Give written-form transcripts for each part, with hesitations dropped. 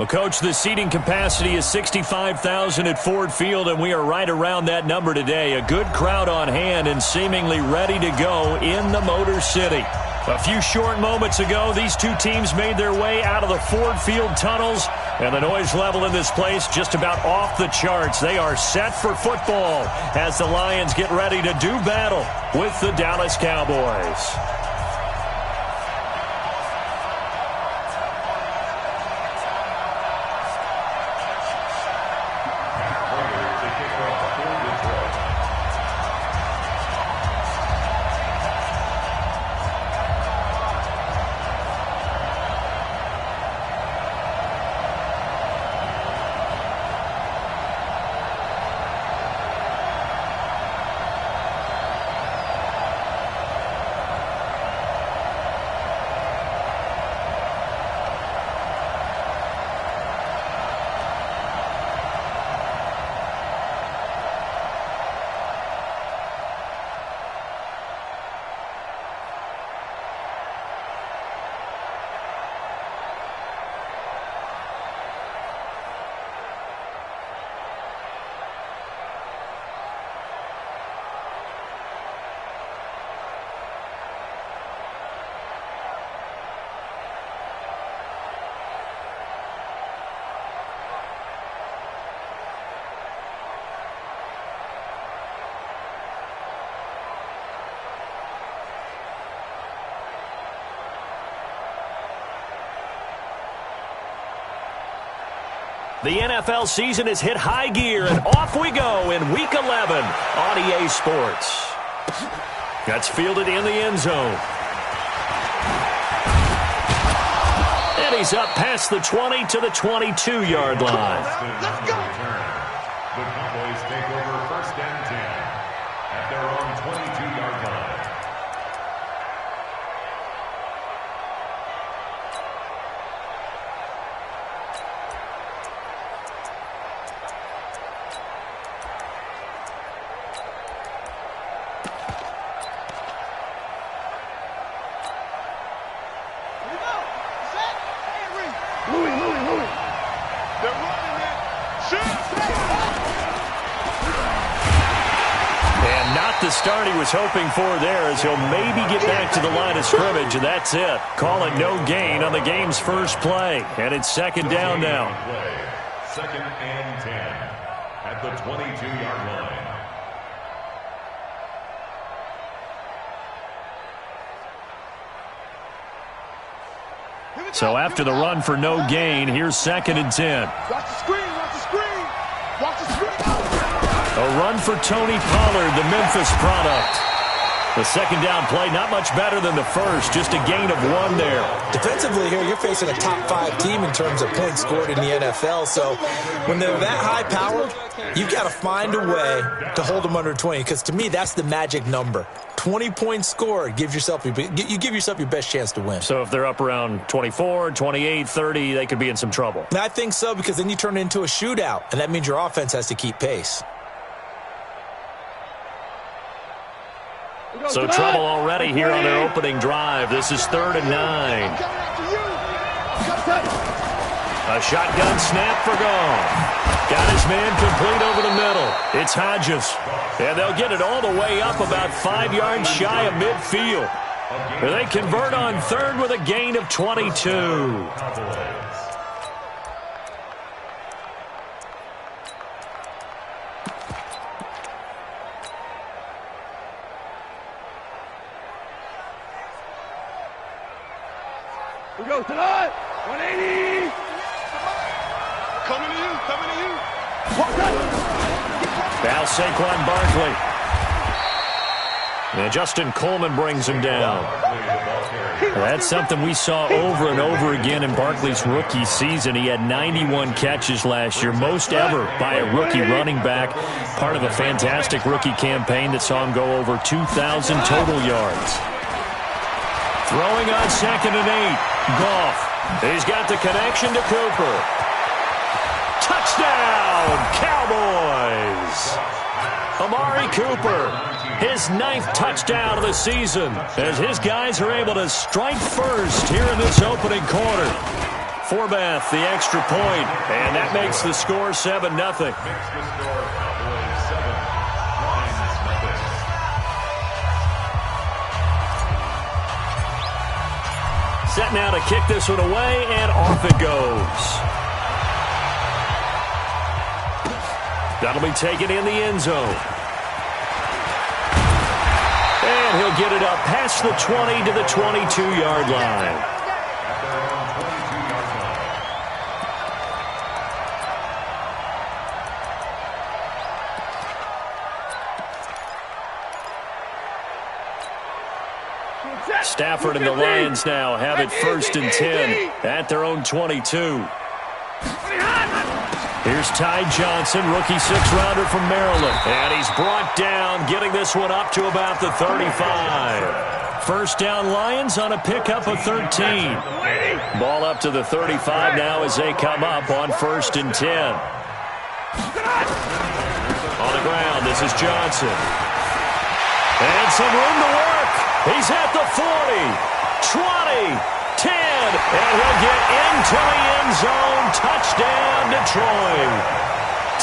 Well, Coach, the seating capacity is 65,000 at Ford Field, and we are right around that number today. A good crowd on hand and seemingly ready to go in the Motor City. A few short moments ago, these two teams made their way out of the Ford Field tunnels, and the noise level in this place just about off the charts. They are set for football as the Lions get ready to do battle with the Dallas Cowboys. The NFL season has hit high gear, and off we go in Week 11 on EA Sports. That's fielded in the end zone. And he's up past the 20 to the 22-yard line. Let's go. The Cowboys take over 1st and 10 at their own 22-yard line. The start he was hoping for there as he'll maybe get back to the line of scrimmage, and that's it. Call it no gain on the game's first play, and it's 2nd down now. 2nd and 10 at the 22-yard line. So after the run for no gain, here's 2nd and 10. Watch the screen, watch the screen, watch the screen. A run for Tony Pollard, the Memphis product. The 2nd down play, not much better than the first, just a gain of 1 there. Defensively here, you're facing a top 5 team in terms of points scored in the NFL, so when they're that high-powered, you've got to find a way to hold them under 20, because to me, that's the magic number. 20 points scored, you give yourself your best chance to win. So if they're up around 24, 28, 30, they could be in some trouble. And I think so, because then you turn it into a shootout, and that means your offense has to keep pace. So trouble already here on their opening drive. This is 3rd and 9. A shotgun snap for Gone. Got his man complete over the middle. It's Hodges. And they'll get it all the way up about 5 yards shy of midfield. They convert on 3rd with a gain of 22. We go tonight. 180. Coming to you. Coming to you. Now Saquon Barkley. And Justin Coleman brings him down. That's something we saw over and over again in Barkley's rookie season. He had 91 catches last year, most ever by a rookie running back. Part of a fantastic rookie campaign that saw him go over 2,000 total yards. Throwing on 2nd and 8. Goff. He's got the connection to Cooper. Touchdown, Cowboys! Amari Cooper, his 9th touchdown of the season, as his guys are able to strike first here in this opening quarter. Forbath, the extra point, and that makes the score 7-0. Set now to kick this one away, and off it goes. That'll be taken in the end zone. And he'll get it up past the 20 to the 22-yard line. Stafford and the Lions now have it 1st and 10 at their own 22. Here's Ty Johnson, rookie 6-rounder from Maryland. And he's brought down, getting this one up to about the 35. First down Lions on a pickup of 13. Ball up to the 35 now as they come up on 1st and 10. On the ground, this is Johnson. And some room to work. He's at the 40, 20, 10, and he'll get into the end zone. Touchdown, Detroit.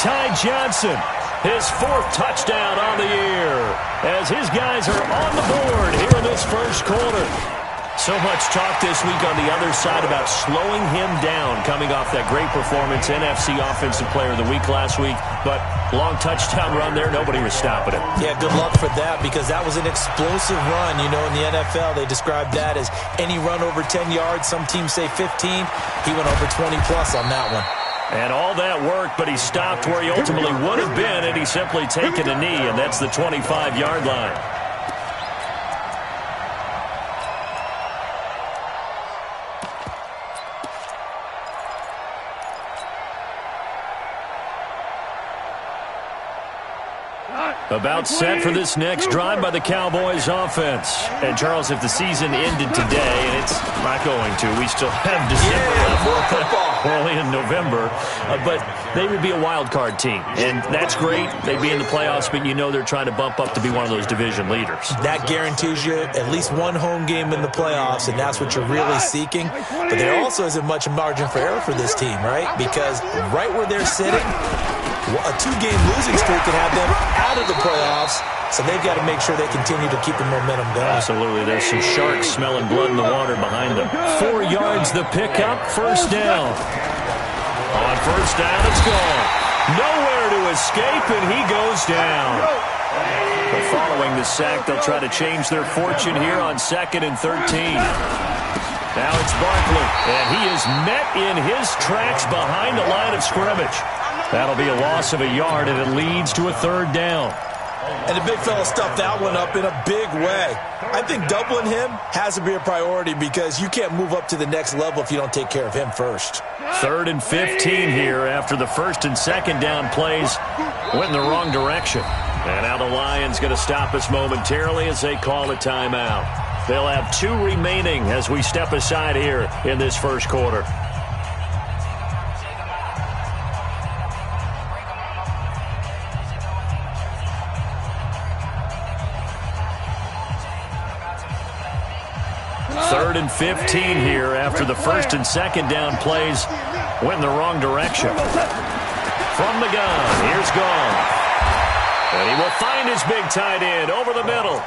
Ty Johnson, his 4th touchdown on the year, as his guys are on the board here in this first quarter. So much talk this week on the other side about slowing him down, coming off that great performance, NFC Offensive Player of the Week last week. But long touchdown run there, nobody was stopping it. Yeah, good luck for that, because that was an explosive run. You know, in the NFL, they describe that as any run over 10 yards. Some teams say 15. He went over 20-plus on that one. And all that work, but he stopped where he ultimately would have been, and he's simply taken a knee, and that's the 25-yard line. About set for this next drive by the Cowboys offense. And, Charles, if the season ended today, and it's not going to, we still have December left. We're only in November. But they would be a wild card team. And that's great. They'd be in the playoffs, but you know they're trying to bump up to be one of those division leaders. That guarantees you at least one home game in the playoffs, and that's what you're really seeking. But there also isn't much margin for error for this team, right? Because right where they're sitting, a 2-game losing streak can have them out of the playoffs, so they've got to make sure they continue to keep the momentum going. Absolutely. There's some sharks smelling blood in the water behind them. 4 yards the pickup, 1st down. On 1st down, it's gone. Nowhere to escape, and he goes down. But following the sack, they'll try to change their fortune here on 2nd and 13. Now it's Barkley, and he is met in his tracks behind the line of scrimmage. That'll be a loss of a yard, and it leads to a 3rd down. And the big fella stuffed that one up in a big way. I think doubling him has to be a priority, because you can't move up to the next level if you don't take care of him first. 3rd and 15 here after the 1st and 2nd down plays went in the wrong direction. And now the Lions going to stop us momentarily as they call a timeout. They'll have 2 remaining as we step aside here in this first quarter. Third and 15 here after the 1st and 2nd down plays went in the wrong direction. From the gun, here's Goff. And he will find his big tight end over the middle.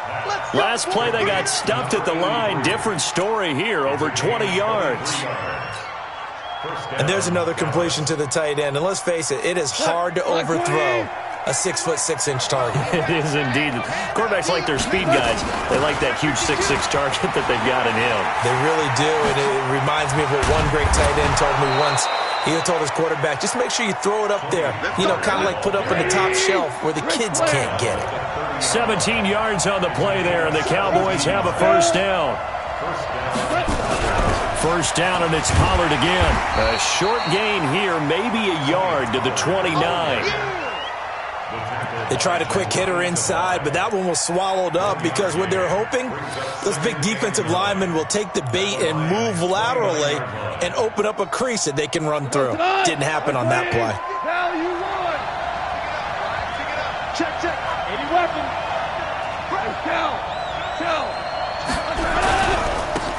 Last play they got stuffed at the line. Different story here, over 20 yards. And there's another completion to the tight end. And let's face it, it is hard to overthrow a 6'6" target. It is indeed. Quarterbacks like their speed guys. They like that huge 6'6" target that they've got in him. They really do, and it reminds me of what one great tight end told me once. He told his quarterback, just make sure you throw it up there. You know, kind of like put up on the top shelf where the kids can't get it. 17 yards on the play there, and the Cowboys have a 1st down. 1st down, and it's Pollard again. A short gain here, maybe a yard to the 29. They tried a quick hitter inside, but that one was swallowed up, because what they're hoping, those big defensive linemen will take the bait and move laterally and open up a crease that they can run through. Didn't happen on that play. Check. Any weapon.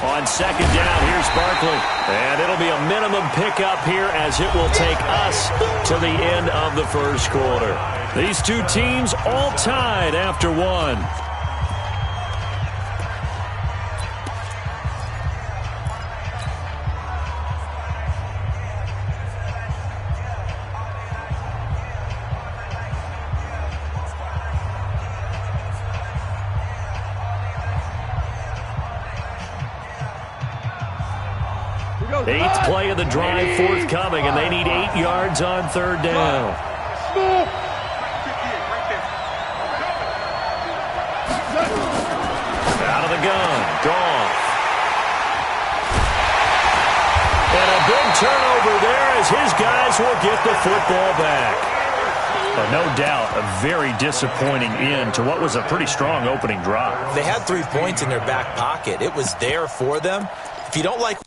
On second down, here's Barkley. And it'll be a minimum pickup here as it will take us to the end of the first quarter. These two teams all tied after one. Eighth play of the drive forthcoming, and they need 8 yards on third down. Out of the gun, Goff. And a big turnover there as his guys will get the football back. But no doubt, a very disappointing end to what was a pretty strong opening drive. They had 3 points in their back pocket. It was there for them. If you don't like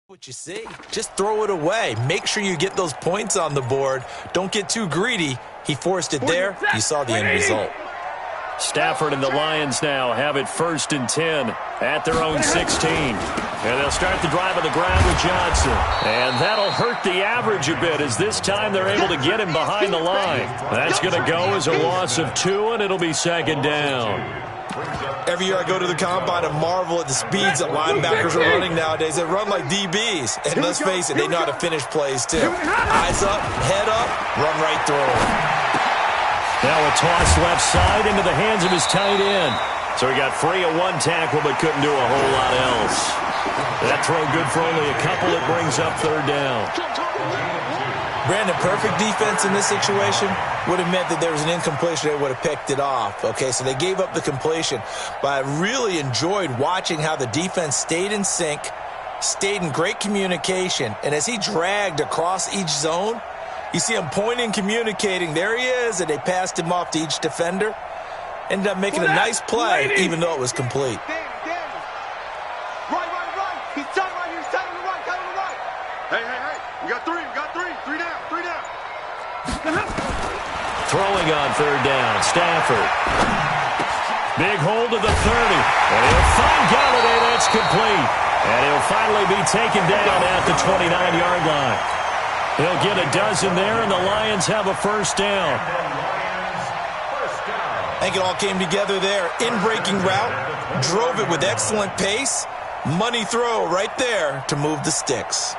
what you see, just throw it away. Make sure you get those points on the board. Don't get too greedy. He forced it there. You saw the end result. Stafford and the Lions now have it 1st and 10 at their own 16. And they'll start the drive on the ground with Johnson. And that'll hurt the average a bit as this time they're able to get him behind the line. That's going to go as a loss of 2, and it'll be second down. Every year I go to the combine and marvel at the speeds that linebackers are running nowadays. They run like DBs. And let's face it, they know how to finish plays too. Eyes up, head up, run right through them. Now a toss left side into the hands of his tight end. So he got free of 1 tackle but couldn't do a whole lot else. That throw good for only a couple. It brings up third down. Brandon, perfect defense in this situation would have meant that there was an incompletion. They would have picked it off. Okay, so they gave up the completion. But I really enjoyed watching how the defense stayed in sync, stayed in great communication. And as he dragged across each zone, you see him pointing, communicating. There he is, and they passed him off to each defender. Ended up making a nice play, even though it was complete. Right. He's tight right here. He's tight on the right. Tight on the right. Hey. We got 3. Three down. Throwing on third down, Stafford. Big hold to the 30. And he'll find Galladay. That's complete. And he'll finally be taken down at the 29-yard line. He'll get a dozen there, and the Lions have a first down. I think it all came together there. In-breaking route, drove it with excellent pace. Money throw right there to move the sticks.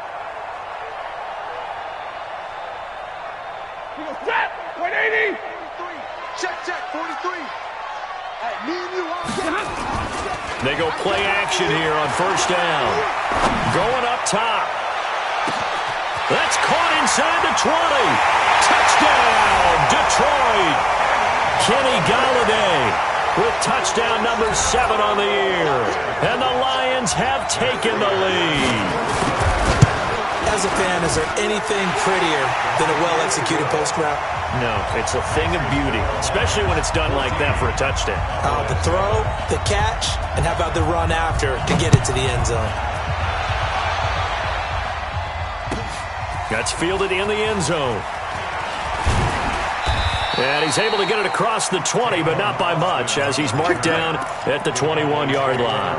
We go trap. 180. 43. Check. 43. Hey, me and you all get. They go play action here on first down. Going up top. That's caught inside the 20. Touchdown, Detroit. Kenny Galladay with touchdown number 7 on the year. And the Lions have taken the lead. As a fan, is there anything prettier than a well-executed post route? No, it's a thing of beauty, especially when it's done like that for a touchdown. The throw, the catch, and how about the run after to get it to the end zone? That's fielded in the end zone. And he's able to get it across the 20, but not by much, as he's marked down at the 21-yard line.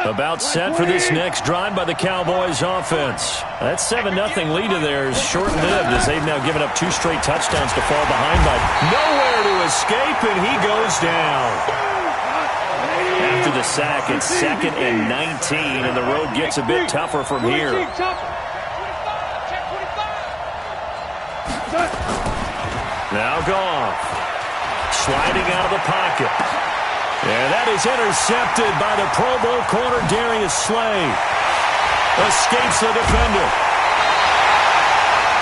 About set for this next drive by the Cowboys offense. That 7-0 lead of theirs short-lived as they've now given up 2 straight touchdowns to fall behind, but nowhere to escape, and he goes down. After the sack, it's 2nd and 19, and the road gets a bit tougher from here. Now Goff, sliding out of the pocket. And that is intercepted by the Pro Bowl corner, Darius Slay. Escapes the defender.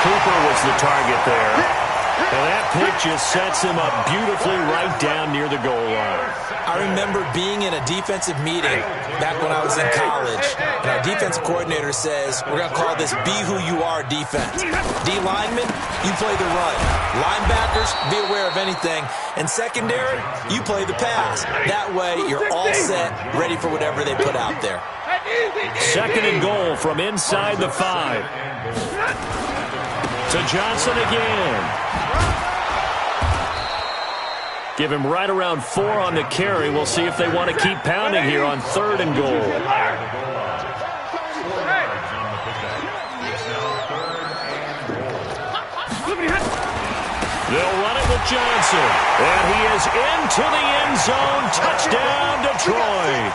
Cooper was the target there. And that pick just sets him up beautifully right down near the goal line. I remember being in a defensive meeting back when I was in college, and our defensive coordinator says, we're going to call this Be Who You Are defense. D linemen, you play the run. Linebackers, be aware of anything. And secondary, you play the pass. That way, you're all set, ready for whatever they put out there. Second and goal from inside the 5. To Johnson again. Give him right around 4 on the carry. We'll see if they want to keep pounding here on 3rd and goal. They'll run it with Johnson. And he is into the end zone. Touchdown, Detroit.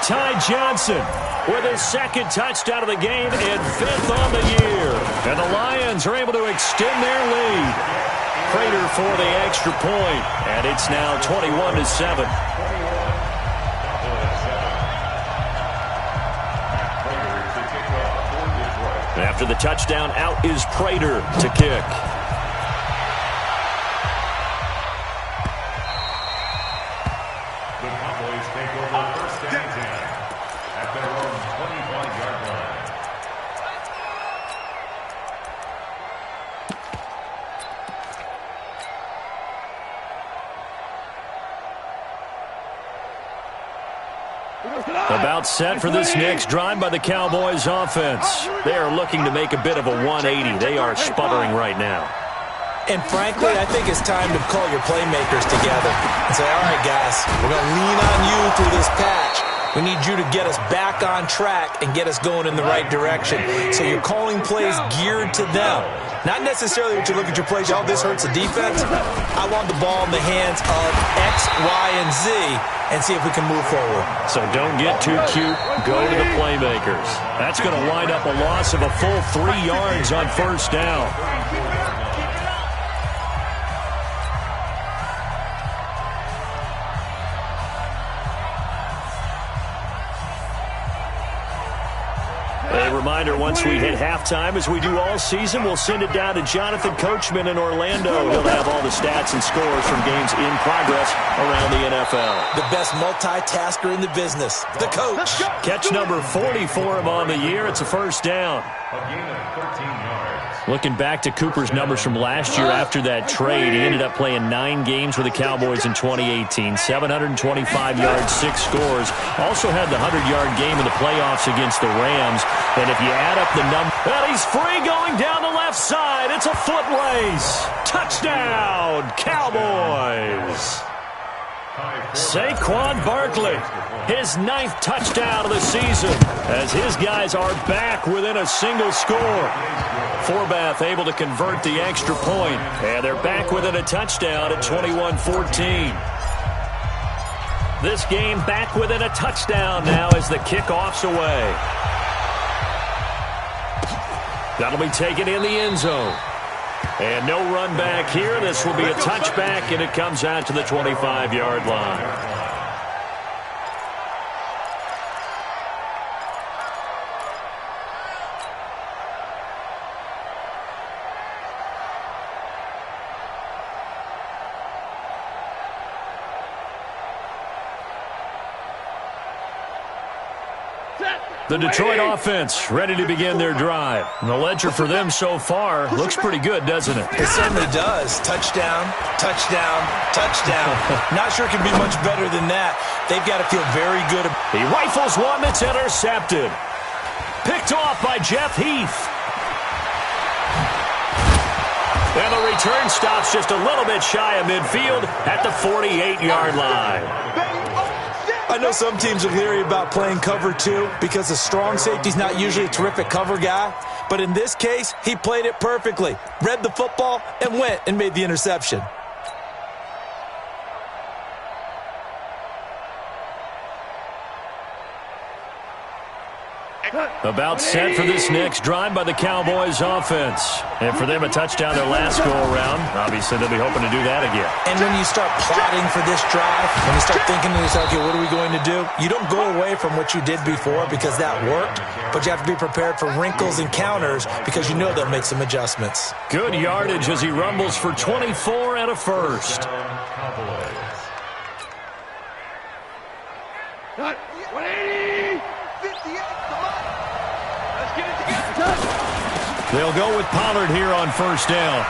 Ty Johnson with his 2nd touchdown of the game and 5th on the year. And the Lions are able to extend their lead. Prater for the extra point, and it's now 21-7. After the touchdown, out is Prater to kick. The Cowboys take over 1st and 10 at their own 25-yard line. About set for this next drive by the Cowboys offense. They are looking to make a bit of a 180. They are sputtering right now. And frankly, I think it's time to call your playmakers together and say, all right, guys, we're going to lean on you through this patch. We need you to get us back on track and get us going in the right direction. So you're calling plays geared to them. Not necessarily what you look at your plays, oh, this hurts the defense. I want the ball in the hands of X, Y, and Z and see if we can move forward. So don't get too cute. Go to the playmakers. That's going to wind up a loss of a full 3 yards on 1st down. A reminder, once we hit halftime, as we do all season, we'll send it down to Jonathan Coachman in Orlando. He'll have all the stats and scores from games in progress around the NFL. The best multitasker in the business, the coach. Catch number 40 for him on the year. It's a 1st down. A gain of 13 yards. Looking back to Cooper's numbers from last year after that trade, he ended up playing 9 games with the Cowboys in 2018. 725 yards, 6 scores. Also had the 100-yard game in the playoffs against the Rams. And if you add up the number, well, he's free going down the left side. It's a foot race. Touchdown, Cowboys. Saquon Barkley, his 9th touchdown of the season, as his guys are back within a single score. Forbath able to convert the extra point, and they're back within a touchdown at 21-14. This game back within a touchdown now as the kickoff's away. That'll be taken in the end zone. And no run back here. This will be a touchback, and it comes out to the 25-yard line. The Detroit offense ready to begin their drive. And the ledger for them so far looks pretty good, doesn't it? It certainly does. Touchdown, touchdown, touchdown. Not sure it can be much better than that. They've got to feel very good. He rifles one that's intercepted. Picked off by Jeff Heath. And the return stops just a little bit shy of midfield at the 48-yard line. I know some teams are leery about playing cover 2 because the strong safety's not usually a terrific cover guy. But in this case, he played it perfectly. Read the football and went and made the interception. About set for this next drive by the Cowboys offense. And for them, a touchdown their last go-around. Obviously, they'll be hoping to do that again. And when you start plotting for this drive, when you start thinking to yourself, okay, what are we going to do? You don't go away from what you did before because that worked, but you have to be prepared for wrinkles and counters because you know they'll make some adjustments. Good yardage as he rumbles for 24 and a first. 180! 58, come on! Let's get it together. They'll go with Pollard here on first down.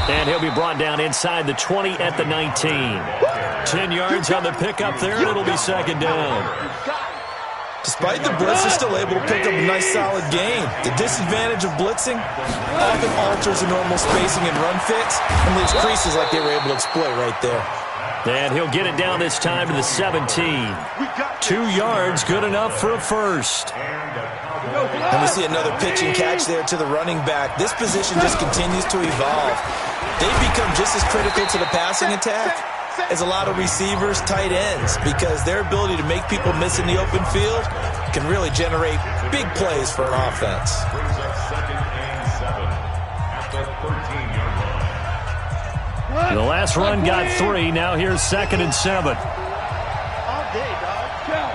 And he'll be brought down inside the 20 at the 19. 10 yards on the pickup there, and it'll be second down. Despite the blitz, they're still able to pick up a nice, solid gain. The disadvantage of blitzing often alters the normal spacing and run fits and leaves creases like they were able to exploit right there. And he'll get it down this time to the 17. 2 yards, good enough for a first. And we see another pitch and catch there to the running back. This position just continues to evolve. They've become just as critical to the passing attack as a lot of receivers, tight ends, because their ability to make people miss in the open field can really generate big plays for an offense. Brings up 2nd and 7 at the 13-yard line. The last run got 3. Now here's 2nd and 7. All day, dog. Kill.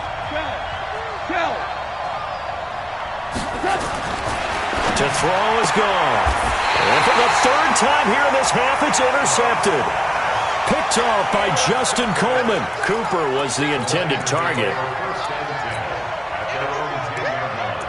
To throw is gone. And for the 3rd time here in this half, it's intercepted. Picked off by Justin Coleman. Cooper was the intended target. First and 10 at their own 10-yard line.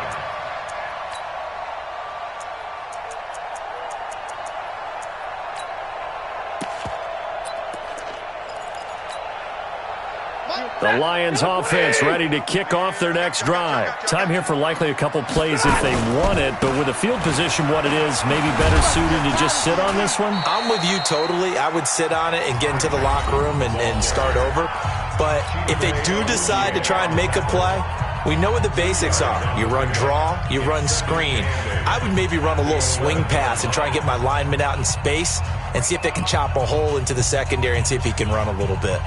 The Lions offense ready to kick off their next drive. Time here for likely a couple plays if they want it, but with the field position what it is, maybe better suited to just sit on this one? I'm with you totally. I would sit on it and get into the locker room and start over. But if they do decide to try and make a play, we know what the basics are. You run draw, you run screen. I would maybe run a little swing pass and try and get my lineman out in space and see if they can chop a hole into the secondary and see if he can run a little bit.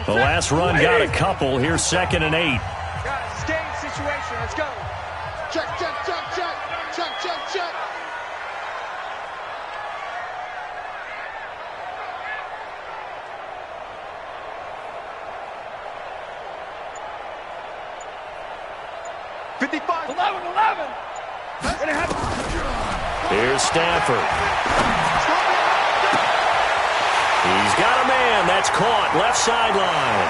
The last run got a couple. Here's 2nd and 8. Guys, stay in situation. Let's go. Check. 55, 11. Here's Stafford. He's got a man. That's caught. Left sideline.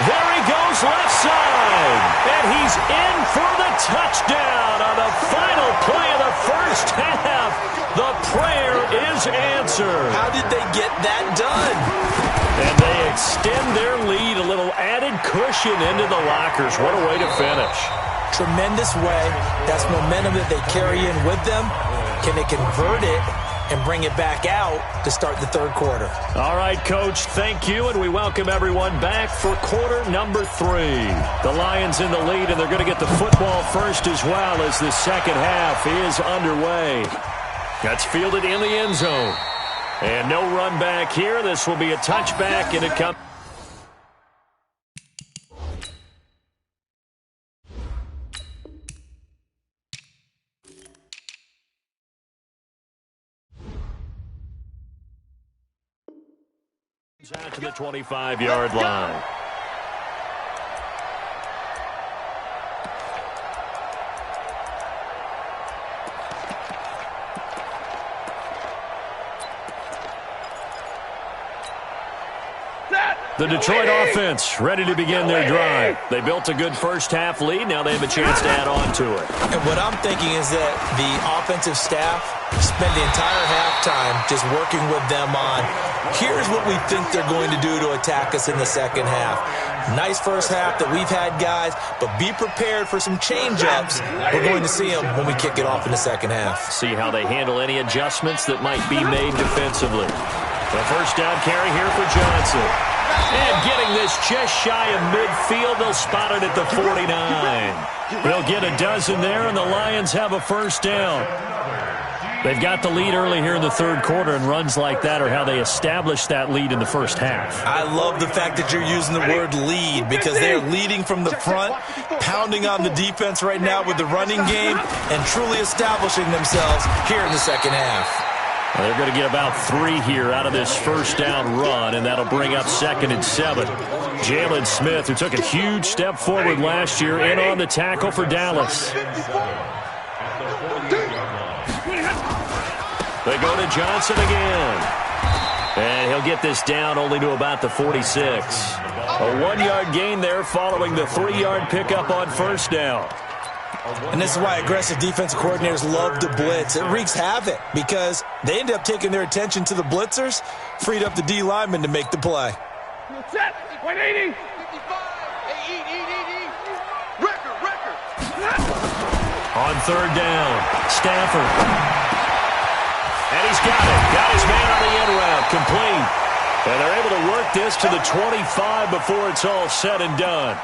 There he goes, left side. And he's in for the touchdown on the final play of the first half. The prayer is answered. How did they get that done? And they extend their lead, a little added cushion into the lockers. What a way to finish. Tremendous way. That's momentum that they carry in with them. Can they convert it and bring it back out to start the 3rd quarter? All right, Coach, thank you, and we welcome everyone back for quarter number 3. The Lions in the lead, and they're going to get the football first as well as the second half is underway. That's fielded in the end zone. And no run back here. This will be a touchback, and it comes. Out to the 25-yard line. The Detroit offense ready to begin their drive. They built a good first-half lead. Now they have a chance to add on to it. And what I'm thinking is that the offensive staff spent the entire halftime just working with them on, here's what we think they're going to do to attack us in the second half. Nice first half that we've had, guys, but be prepared for some change-ups. We're going to see them when we kick it off in the second half. See how they handle any adjustments that might be made defensively. The first down carry here for Johnson. And getting this just shy of midfield, they'll spot it at the 49. They'll get a dozen there, and the Lions have a first down. They've got the lead early here in the third quarter, and runs like that are how they established that lead in the first half. I love the fact that you're using the word lead because they are leading from the front, pounding on the defense right now with the running game, and truly establishing themselves here in the second half. Well, they're going to get about 3 here out of this first down run, and that'll bring up 2nd and 7. Jalen Smith, who took a huge step forward last year, in on the tackle for Dallas. They go to Johnson again. And he'll get this down only to about the 46. A 1-yard gain there following the 3-yard pickup on first down. And this is why aggressive defensive coordinators love to blitz. It wreaks havoc because they end up taking their attention to the blitzers, freed up the D lineman to make the play. Set. 180. 55. Hey, eat. Record. On third down, Stafford. And he's got it. Got his man on the end route. Complete. And they're able to work this to the 25 before it's all said and done.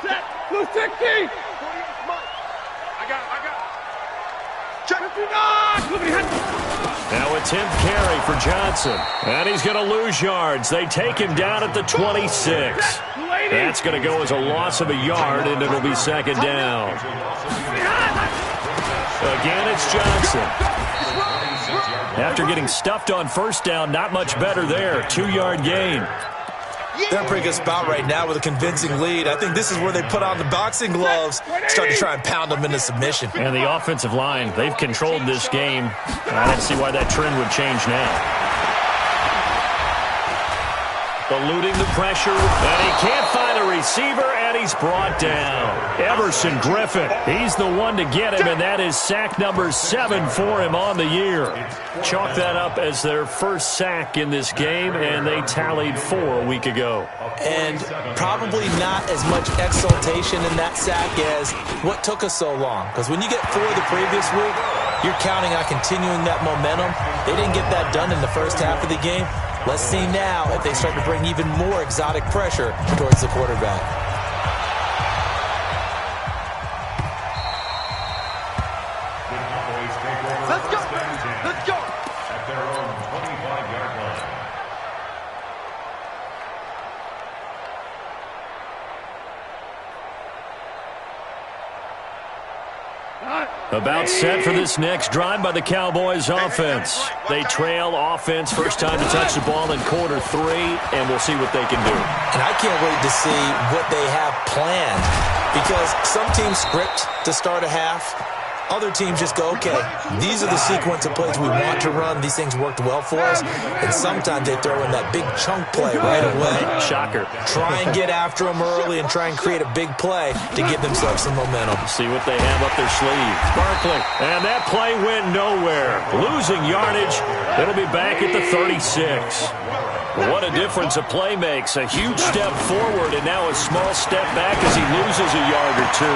Set. 260. I got. Check. 59. Now a 10th carry for Johnson. And he's going to lose yards. They take him down at the 26. That's going to go as a loss of a yard, and it'll be 2nd down. Again, it's Johnson. After getting stuffed on first down, not much better there. 2-yard gain. They're in a pretty good spot right now with a convincing lead. I think this is where they put on the boxing gloves, start to try and pound them into submission. And the offensive line, they've controlled this game. I don't see why that trend would change now. Eluding the pressure, and he can't find a receiver, and he's brought down. Everson Griffin, he's the one to get him, and that is sack number 7 for him on the year. Chalk that up as their first sack in this game, and they tallied 4 a week ago. And probably not as much exultation in that sack as what took us so long. Because when you get 4 the previous week, you're counting on continuing that momentum. They didn't get that done in the first half of the game. Let's see now if they start to bring even more exotic pressure towards the quarterback. Let's go. At their own 25-yard line. About set for this next drive by the Cowboys offense. They trail offense, first time to touch the ball in quarter 3, and we'll see what they can do. And I can't wait to see what they have planned, because some teams script to start a half. Other teams just go, okay, these are the sequence of plays we want to run. These things worked well for us. And sometimes they throw in that big chunk play right away. Shocker. Try and get after them early and try and create a big play to give themselves some momentum. See what they have up their sleeve. Barkley. And that play went nowhere. Losing yardage. It'll be back at the 36. What a difference a play makes. A huge step forward and now a small step back as he loses a yard or 2.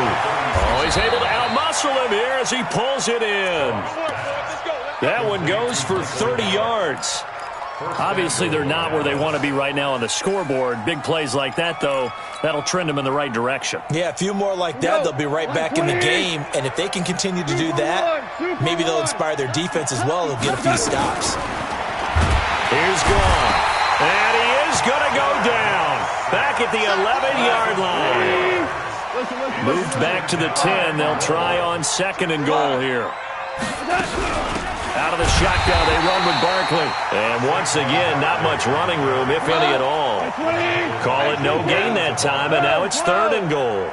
Oh, he's able to outmuscle him here as he pulls it in. That one goes for 30 yards. Obviously, they're not where they want to be right now on the scoreboard. Big plays like that, though, that'll trend them in the right direction. Yeah, a few more like that, they'll be right back in the game. And if they can continue to do that, maybe they'll inspire their defense as well and get a few stops. Here's gone. And he is going to go down. Back at the 11-yard line. Moved back to the 10. They'll try on 2nd and goal here. Out of the shotgun, they run with Barkley. And once again, not much running room, if any at all. Call it no gain that time, and now it's 3rd and goal.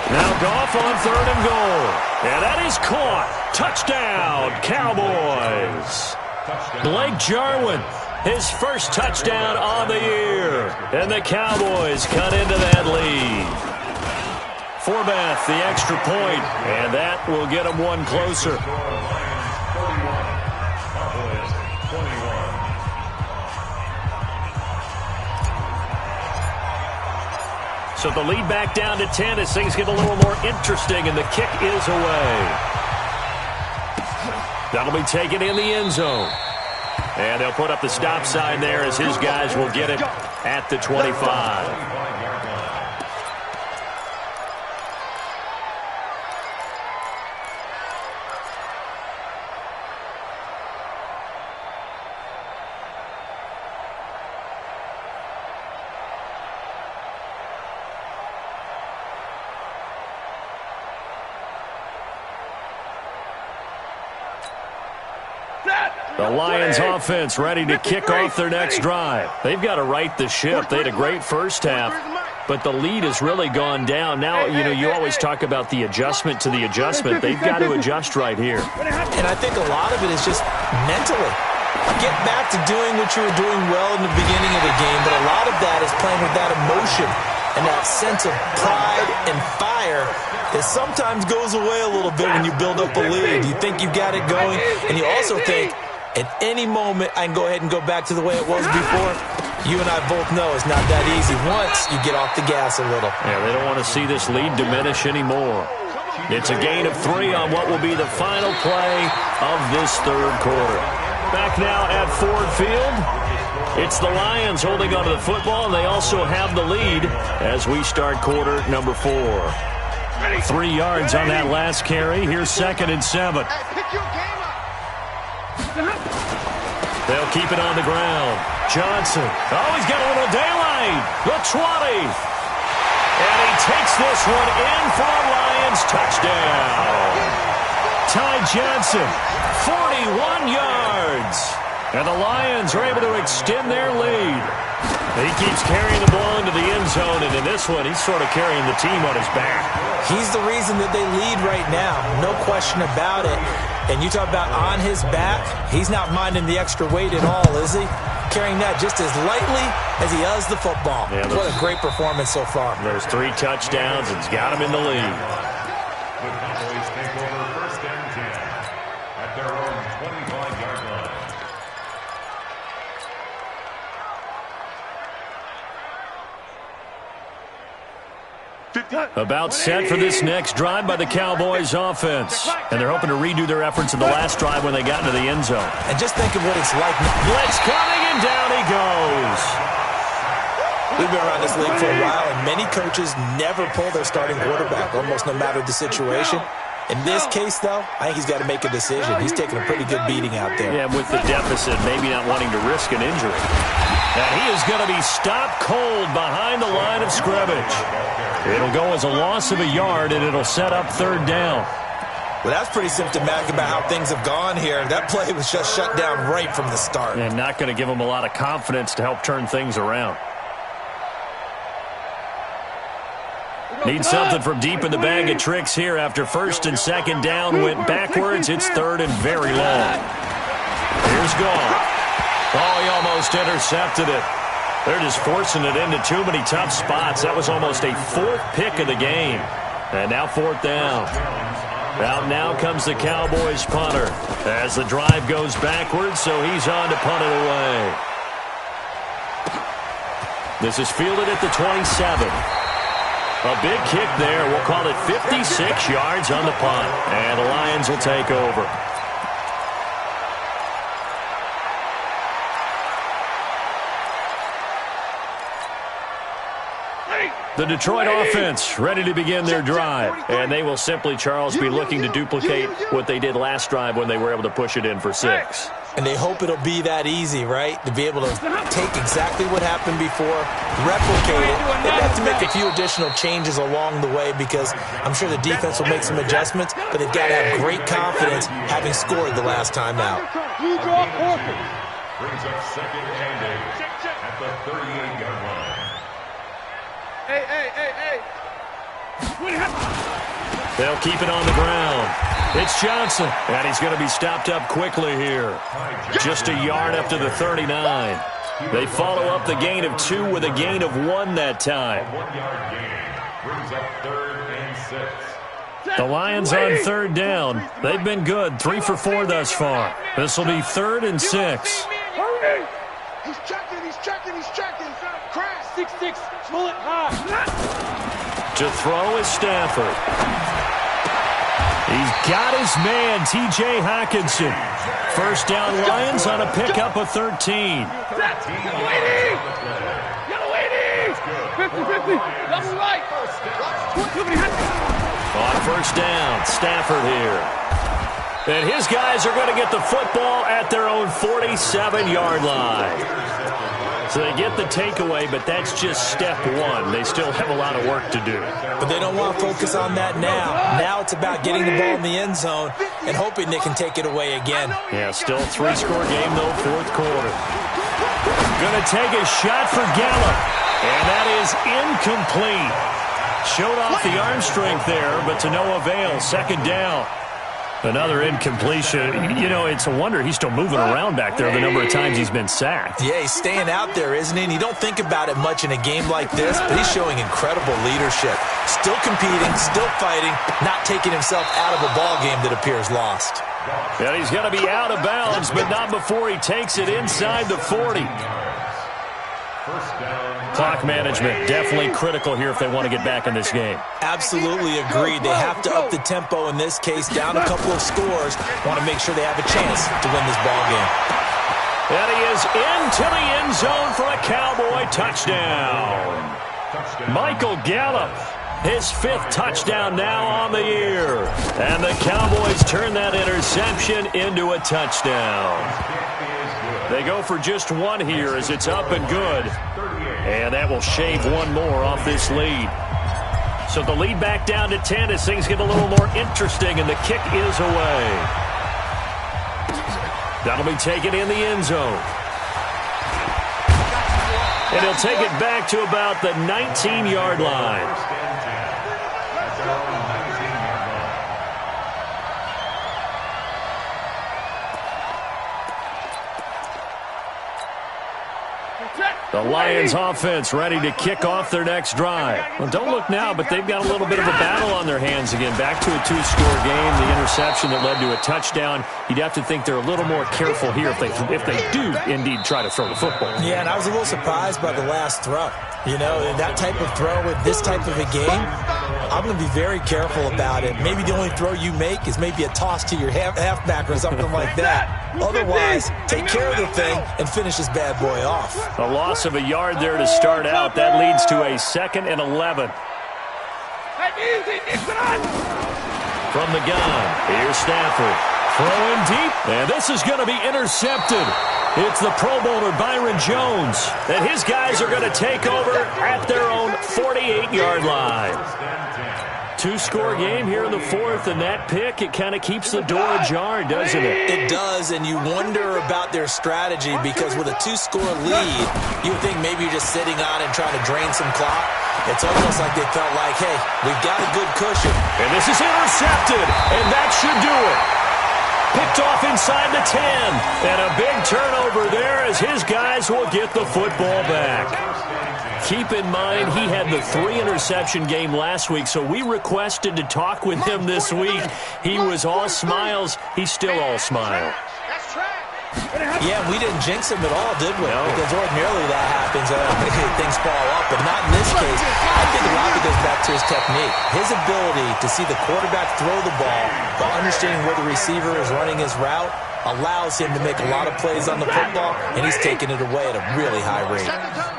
Now Goff on 3rd and goal. And that is caught. Touchdown, Cowboys. Blake Jarwin, his first touchdown on the year. And the Cowboys cut into that lead. Forbath, the extra point, and that will get them one closer. So the lead back down to 10 as things get a little more interesting, and the kick is away. That'll be taken in the end zone. And they'll put up the stop sign there as his guys will get it at the 25. The Lions offense ready to kick off their next drive. They've got to right the ship. They had a great first half, but the lead has really gone down. Now, you always talk about the adjustment to the adjustment. They've got to adjust right here. And I think a lot of it is just mentally. Get back to doing what you were doing well in the beginning of the game, but a lot of that is playing with that emotion and that sense of pride and fire that sometimes goes away a little bit when you build up a lead. You think you got it going, and you also think, at any moment, I can go ahead and go back to the way it was before. You and I both know it's not that easy once you get off the gas a little. Yeah, they don't want to see this lead diminish anymore. It's a gain of 3 on what will be the final play of this third quarter. Back now at Ford Field, it's the Lions holding onto the football, and they also have the lead as we start quarter number 4. 3 yards on that last carry. Here's 2nd and 7. They'll keep it on the ground. Johnson. Oh, he's got a little daylight. The 20. And he takes this one in for a Lions touchdown. Ty Johnson, 41 yards. And the Lions are able to extend their lead. He keeps carrying the ball into the end zone, and in this one, he's sort of carrying the team on his back. He's the reason that they lead right now. No question about it. And you talk about on his back, he's not minding the extra weight at all, is he? Carrying that just as lightly as he does the football. Yeah, what a great performance so far. There's 3 touchdowns, and he's got him in the lead. The Cowboys take over 1st and 10 at their own 25-yard line. About set for this next drive by the Cowboys offense. And they're hoping to redo their efforts in the last drive when they got into the end zone. And just think of what it's like. Blitz coming, and down he goes. We've been around this league for a while, and many coaches never pull their starting quarterback, almost no matter the situation. In this case, though, I think he's got to make a decision. He's taking a pretty good beating out there. Yeah, with the deficit, maybe not wanting to risk an injury. And he is going to be stopped cold behind the line of scrimmage. It'll go as a loss of a yard, and it'll set up 3rd down. Well, that's pretty symptomatic about how things have gone here. That play was just shut down right from the start. And not going to give him a lot of confidence to help turn things around. Need something from deep in the bag of tricks here after 1st and 2nd down went backwards. It's 3rd and very long. Here's Goff. Oh, he almost intercepted it. They're just forcing it into too many tough spots. That was almost a 4th pick of the game. And now 4th down. Out now comes the Cowboys punter as the drive goes backwards, so he's on to punt it away. This is fielded at the 27. A big kick there. We'll call it 56 yards on the punt. And the Lions will take over. The Detroit offense ready to begin their drive. And they will simply, Charles, be looking to duplicate what they did last drive when they were able to push it in for 6. And they hope it'll be that easy, right? To be able to take exactly what happened before, replicate it. They'll have to make a few additional changes along the way because I'm sure the defense will make some adjustments, but they've got to have great confidence having scored the last time out. Brings up 2nd and 8 at the 38-yard line. Hey. They'll keep it on the ground. It's Johnson, and he's going to be stopped up quickly here. Just a yard up to the 39. They follow up the gain of 2 with a gain of 1 that time. A 1-yard gain brings up 3rd and 6. The Lions on 3rd down. They've been good, 3 for 4 thus far. This will be 3rd and 6. He's checking. Crash. 6-6. Pull it high. To throw is Stafford. He's got his man, T.J. Hockenson. 1st down Lions on a pickup of 13. Yellow 80. 50-50. Double right. On 1st down, Stafford here. And his guys are going to get the football at their own 47-yard line. So they get the takeaway, but that's just step one. They still have a lot of work to do. But they don't want to focus on that now. Now it's about getting the ball in the end zone and hoping they can take it away again. Yeah, still a 3-score game, though, fourth quarter. Going to take a shot for Gallup, and that is incomplete. Showed off the arm strength there, but to no avail. Second down. Another incompletion. You know, it's a wonder he's still moving around back there the number of times he's been sacked. Yeah, he's staying out there, isn't he? And you don't think about it much in a game like this, but he's showing incredible leadership. Still competing, still fighting, not taking himself out of a ball game that appears lost. And he's going to be out of bounds, but not before he takes it inside the 40. Clock management, definitely critical here if they want to get back in this game. Absolutely agreed. They have to up the tempo in this case, down a couple of scores. Want to make sure they have a chance to win this ball game. And he is into the end zone for a Cowboy touchdown. Michael Gallup, his 5th touchdown now on the year. And the Cowboys turn that interception into a touchdown. They go for just one here as it's up and good. And that will shave one more off this lead. So the lead back down to 10 as things get a little more interesting, and the kick is away. That'll be taken in the end zone. And he'll take it back to about the 19-yard line. The Lions offense ready to kick off their next drive. Well, don't look now, but they've got a little bit of a battle on their hands again. Back to a 2-score game, the interception that led to a touchdown. You'd have to think they're a little more careful here if they do indeed try to throw the football. Yeah, and I was a little surprised by the last throw. You know, that type of throw with this type of a game, I'm going to be very careful about it. Maybe the only throw you make is maybe a toss to your halfback or something like that. Otherwise, take care of the thing and finish this bad boy off. A loss of a yard there to start out. That leads to a 2nd and 11. From the gun, here's Stafford. Throwing deep, and this is going to be intercepted. It's the Pro Bowler Byron Jones, and his guys are going to take over at their own 48-yard line. 2-score game here in the 4th, and that pick, it kind of keeps the door ajar, doesn't it? It does, and you wonder about their strategy because with a 2-score lead, you would think maybe you're just sitting on and trying to drain some clock. It's almost like they felt like, hey, we've got a good cushion. And this is intercepted, and that should do it. Picked off inside the 10, and a big turnover there as his guys will get the football back. Keep in mind, he had the 3-interception game last week, so we requested to talk with him this week. He was all smiles. He's still all smile. Yeah, we didn't jinx him at all, did we? No. Because ordinarily that happens. Things fall off, but not in this case. I think a lot of it goes back to his technique. His ability to see the quarterback throw the ball, but understanding where the receiver is running his route, allows him to make a lot of plays on the football, and he's taking it away at a really high rate.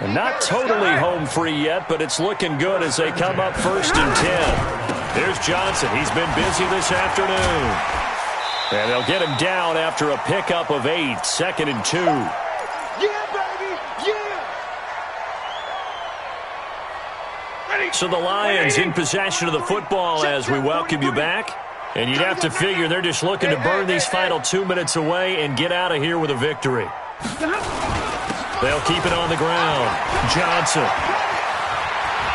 And not totally home free yet, but it's looking good as they come up 1st and 10. Here's Johnson. He's been busy this afternoon. And they'll get him down after a pickup of 8, 2nd and 2. Yeah, baby, yeah. So the Lions in possession of the football as we welcome you back. And you'd have to figure they're just looking to burn these final 2 minutes away and get out of here with a victory. They'll keep it on the ground. Johnson.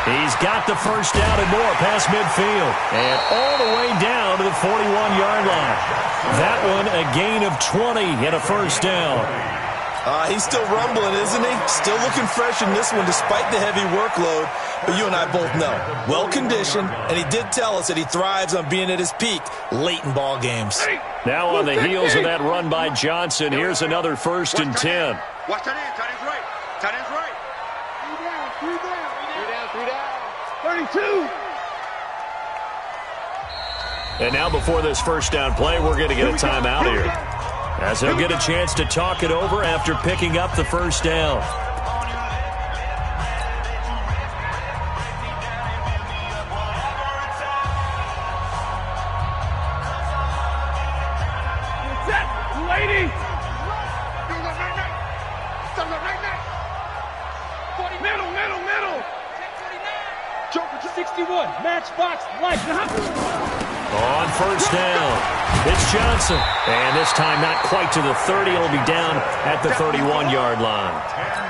He's got the first down and more past midfield. And all the way down to the 41-yard line. That one a gain of 20 and a first down. He's still rumbling, isn't he? Still looking fresh in this one despite the heavy workload. But you and I both know, well-conditioned, and he did tell us that he thrives on being at his peak late in ball games. Now on the heels of that run by Johnson, here's another 1st and 10. Watch that end. Tight end's right. Tight end's right. 32. And now before this first down play, we're going to get a timeout here. As he'll get a chance to talk it over after picking up the first down. 61, matchbox life. On first down, it's Johnson. And this time not quite to the 30. It'll be down at the 31-yard line.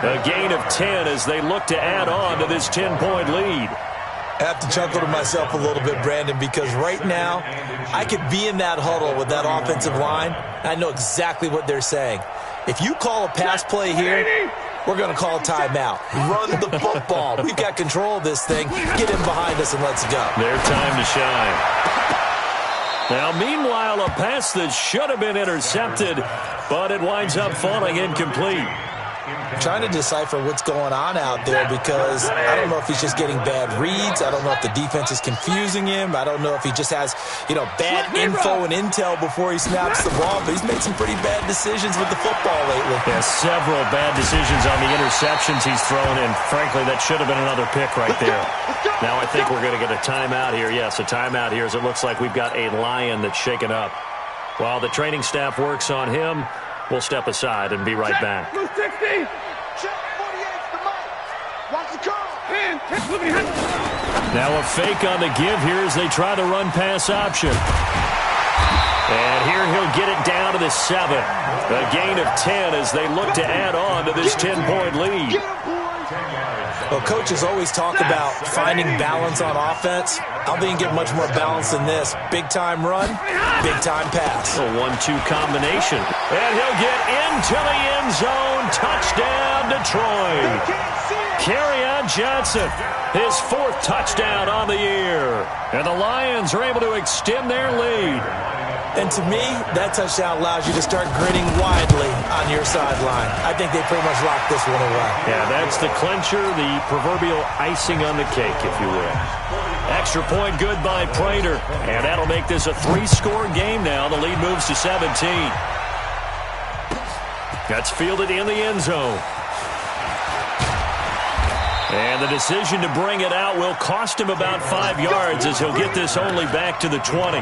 A gain of 10 as they look to add on to this 10-point lead. I have to chuckle to myself a little bit, Brandon, because right now I could be in that huddle with that offensive line. I know exactly what they're saying. If you call a pass play here, we're going to call a timeout. Run the football. We've got control of this thing. Get him behind us and let's go. Their time to shine. Now, meanwhile, a pass that should have been intercepted, but it winds up falling incomplete. Trying to decipher what's going on out there because I don't know if he's just getting bad reads. I don't know if the defense is confusing him. I don't know if he just has, bad info and intel before he snaps the ball. But he's made some pretty bad decisions with the football lately. Yeah, several bad decisions on the interceptions he's thrown, and frankly, that should have been another pick right there. Now I think we're going to get a timeout here. Yes, a timeout here as it looks like we've got a Lion that's shaken up. While the training staff works on him, we'll step aside and be right back. Blue 60. Check 48's the mic. Watch the call. Now a fake on the give here as they try to run pass option. And here he'll get it down to the 7. A gain of 10 as they look to add on to this 10-point lead. Well, coaches always talk about finding balance on offense. I don't think you can get much more balance than this. Big-time run, big-time pass. A 1-2 combination. And he'll get into the end zone. Touchdown, Detroit. Kerryon Johnson, his 4th touchdown on the year. And the Lions are able to extend their lead. And to me, that touchdown allows you to start grinning widely on your sideline. I think they pretty much locked this one away. Yeah, that's the clincher, the proverbial icing on the cake, if you will. Extra point good by Prater. And that'll make this a 3-score game now. The lead moves to 17. That's fielded in the end zone. And the decision to bring it out will cost him about 5 yards as he'll get this only back to the 20.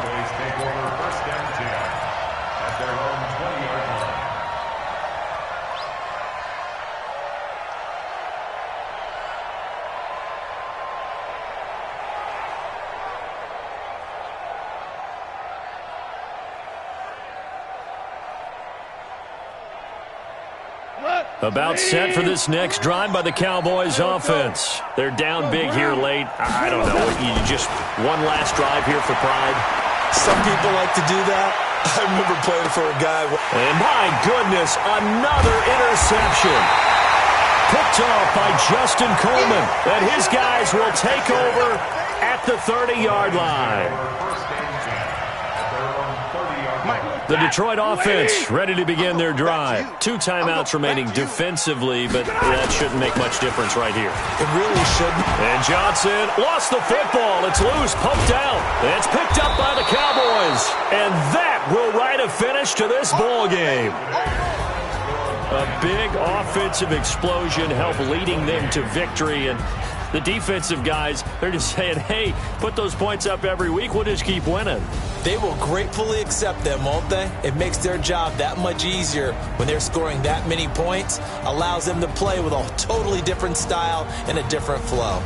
About set for this next drive by the Cowboys offense. They're down big here late. I don't know. You just one last drive here for pride. Some people like to do that. I remember playing for a guy. And my goodness, another interception. Picked off by Justin Coleman. And his guys will take over at the 30-yard line. The Detroit offense ready to begin their drive. 2 timeouts remaining defensively, but that shouldn't make much difference right here. It really shouldn't. And Johnson lost the football. It's loose, poked out. It's picked up by the Cowboys. And that will write a finish to this ball game. A big offensive explosion helped leading them to victory. And the defensive guys, they're just saying, hey, put those points up every week. We'll just keep winning. They will gratefully accept them, won't they? It makes their job that much easier when they're scoring that many points. Allows them to play with a totally different style and a different flow.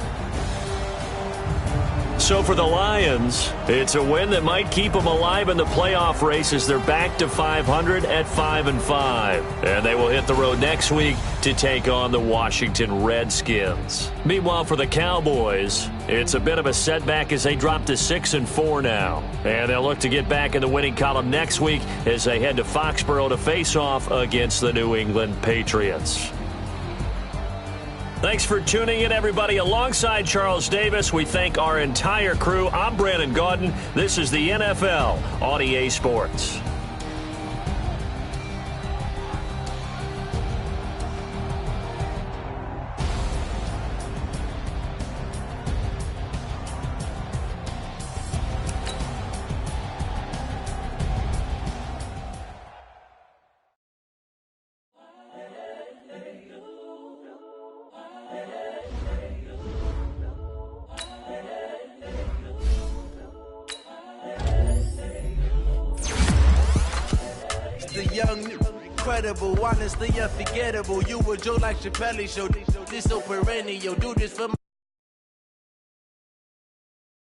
So for the Lions, it's a win that might keep them alive in the playoff race as they're back to 500 at 5-5. And they will hit the road next week to take on the Washington Redskins. Meanwhile, for the Cowboys, it's a bit of a setback as they drop to 6-4 now. And they'll look to get back in the winning column next week as they head to Foxborough to face off against the New England Patriots. Thanks for tuning in, everybody. Alongside Charles Davis, we thank our entire crew. I'm Brandon Gaudin. This is the NFL on EA Sports. Incredible, honestly unforgettable. You were Joe like Chappelle show. This so perennial. Do this for my